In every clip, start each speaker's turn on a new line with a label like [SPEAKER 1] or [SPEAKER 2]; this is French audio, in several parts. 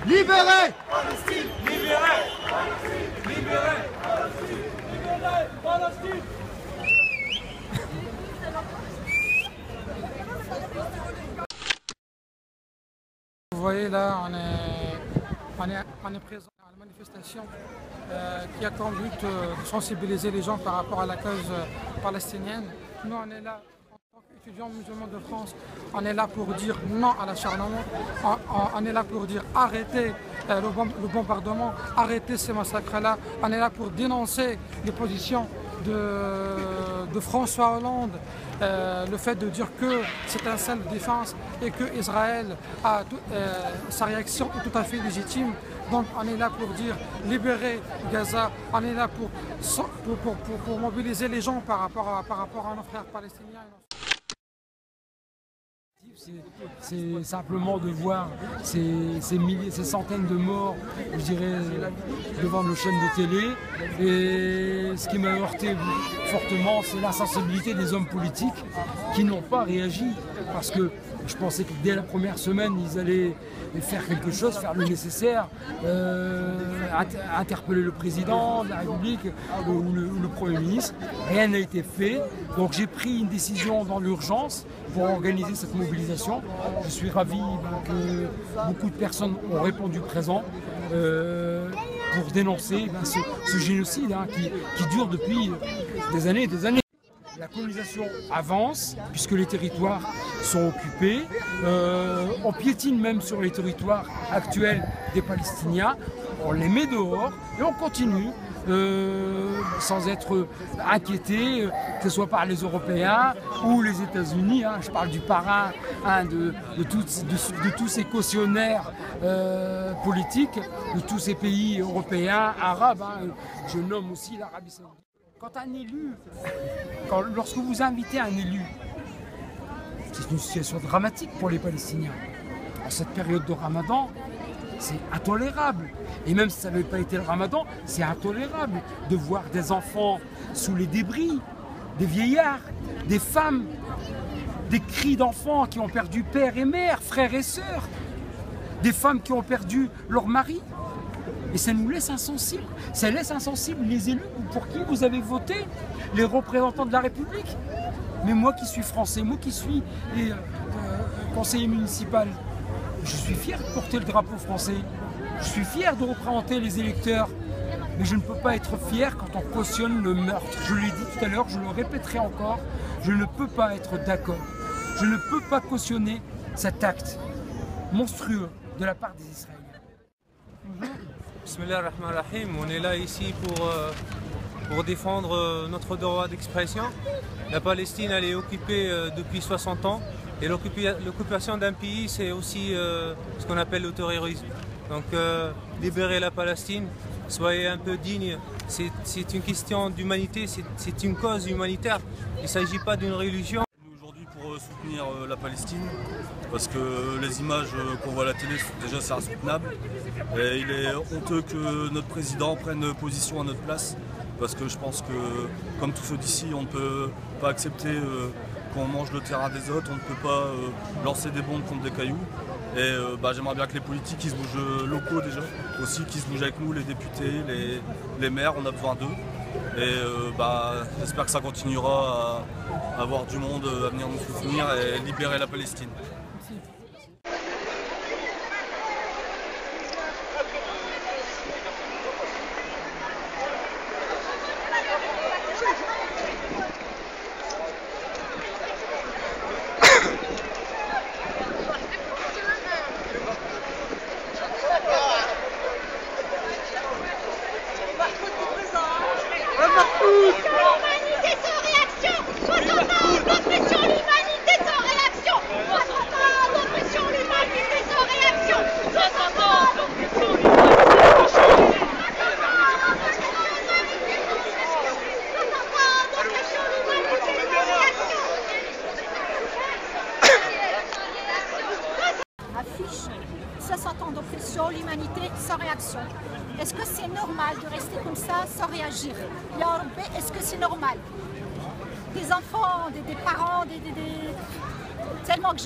[SPEAKER 1] Libérez
[SPEAKER 2] Palestine. Libérez Palestine. Libérez Palestine. Libérez Palestine.
[SPEAKER 3] Vous voyez là, on est présent à la manifestation qui a comme but de sensibiliser les gens par rapport à la cause palestinienne. Nous, on est là, en tant qu'étudiants musulmans de France, on est là pour dire non à l'acharnement, on est là pour dire arrêtez le bombardement, arrêtez ces massacres-là, on est là pour dénoncer les positions de François Hollande, le fait de dire que c'est un self défense et que Israël sa réaction est tout à fait légitime. Donc on est là pour dire libérer Gaza, on est là pour mobiliser les gens par rapport à nos frères palestiniens.
[SPEAKER 4] C'est simplement de voir ces centaines de morts, je dirais, devant nos chaînes de télé. Et ce qui m'a heurté fortement, c'est l'insensibilité des hommes politiques qui n'ont pas réagi. Parce que je pensais que dès la première semaine, ils allaient faire quelque chose, faire le nécessaire, interpeller le président de la République ou le Premier ministre. Rien n'a été fait. Donc j'ai pris une décision dans l'urgence pour organiser cette mobilisation. Je suis ravi que beaucoup de personnes ont répondu présent pour dénoncer ce génocide qui dure depuis des années et des années. La colonisation avance puisque les territoires sont occupés. On piétine même sur les territoires actuels des Palestiniens. On les met dehors et on continue sans être inquiété, que ce soit par les Européens ou les États-Unis. Je parle du parrain de tous ces cautionnaires politiques, de tous ces pays européens, arabes. Je nomme aussi l'Arabie Saoudite. Lorsque vous invitez un élu, c'est une situation dramatique pour les Palestiniens. En cette période de Ramadan, c'est intolérable. Et même si ça n'avait pas été le Ramadan, c'est intolérable de voir des enfants sous les débris, des vieillards, des femmes, des cris d'enfants qui ont perdu père et mère, frères et sœurs, des femmes qui ont perdu leur mari. Et ça nous laisse insensibles. Ça laisse insensibles les élus pour qui vous avez voté, les représentants de la République. Mais moi qui suis français, moi qui suis conseiller municipal, je suis fier de porter le drapeau français. Je suis fier de représenter les électeurs. Mais je ne peux pas être fier quand on cautionne le meurtre. Je l'ai dit tout à l'heure, je le répéterai encore, je ne peux pas être d'accord. Je ne peux pas cautionner cet acte monstrueux de la part des Israéliens.
[SPEAKER 5] Bismillahirrahmanirrahim. On est là ici pour défendre notre droit d'expression. La Palestine, elle est occupée depuis 60 ans et l'occupation d'un pays, c'est aussi ce qu'on appelle le terrorisme. Donc libérer la Palestine, soyez un peu dignes, c'est une question d'humanité, c'est une cause humanitaire, il ne s'agit pas d'une religion.
[SPEAKER 6] Aujourd'hui pour soutenir la Palestine, parce que les images qu'on voit à la télé, déjà c'est insoutenable. Et il est honteux que notre président prenne position à notre place, parce que je pense que, comme tous ceux d'ici, on ne peut pas accepter qu'on mange le terrain des autres, on ne peut pas lancer des bombes contre des cailloux. Et j'aimerais bien que les politiques qui se bougent locaux déjà, aussi qui se bougent avec nous, les députés, les maires, on a besoin d'eux. Et j'espère que ça continuera à avoir du monde à venir nous soutenir et libérer la Palestine.
[SPEAKER 7] L'humanité sans réaction, 60 ans d'oppression, l'humanité sans réaction, 60 ans d'oppression, l'humanité sans réaction, 60 ans d'oppression, l'humanité sans réaction.
[SPEAKER 8] Affiche 60 ans d'oppression, l'humanité sans réaction. Est-ce que c'est normal de rester comme ça sans réagir? Ya Rabbi, est-ce que c'est normal? Des enfants, des parents, tellement que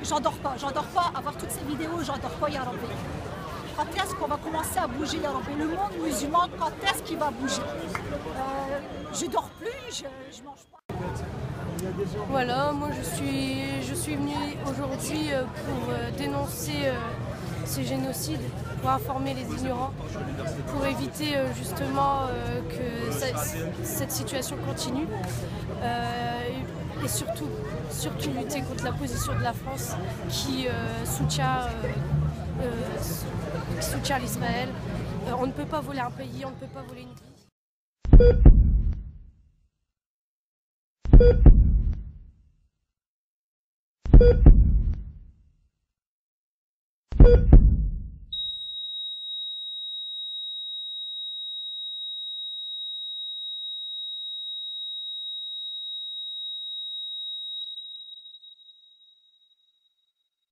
[SPEAKER 8] j'en dors pas à voir toutes ces vidéos, j'en dors pas, Ya Rabbi. Quand est-ce qu'on va commencer à bouger, ya Rabbi? Le monde musulman, quand est-ce qu'il va bouger? Je dors plus, je mange pas.
[SPEAKER 1] Voilà, moi je suis venue aujourd'hui pour dénoncer ces génocides, pour informer les ignorants, pour éviter justement que cette situation continue et surtout lutter contre la position de la France qui soutient l'Israël. On ne peut pas voler un pays, on ne peut pas voler une vie.